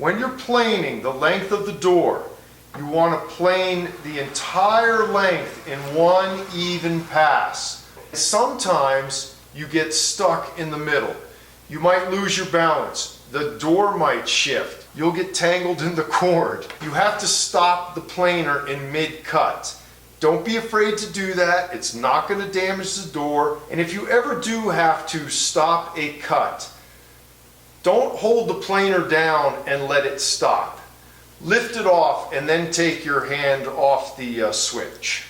When you're planing the length of the door, you want to plane the entire length in one even pass. Sometimes you get stuck in the middle. You might lose your balance. The door might shift. You'll get tangled in the cord. You have to stop the planer in mid-cut. Don't be afraid to do that. It's not going to damage the door. And if you ever do have to stop a cut, don't hold the planer down and let it stop. Lift it off and then take your hand off the switch.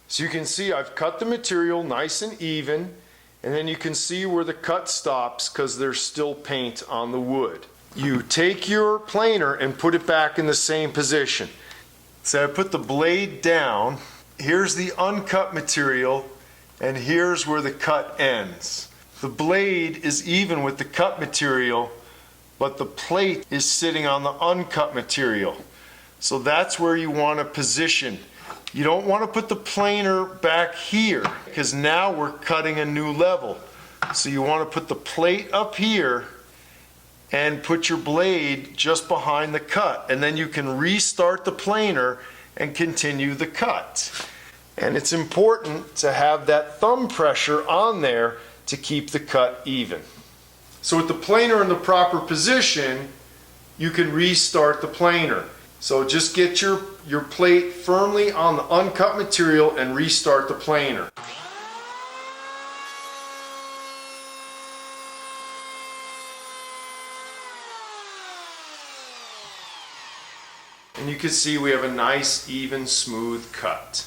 So you can see I've cut the material nice and even, and then you can see where the cut stops because there's still paint on the wood. You take your planer and put it back in the same position. So I put the blade down. Here's the uncut material, and here's where the cut ends. The blade is even with the cut material, but the plate is sitting on the uncut material. So that's where you want to position. You don't want to put the planer back here because now we're cutting a new level. So you want to put the plate up here and put your blade just behind the cut, and then you can restart the planer and continue the cut. And it's important to have that thumb pressure on there to keep the cut even. So with the planer in the proper position, you can restart the planer. So just get your plate firmly on the uncut material and restart the planer. And you can see we have a nice, even, smooth cut.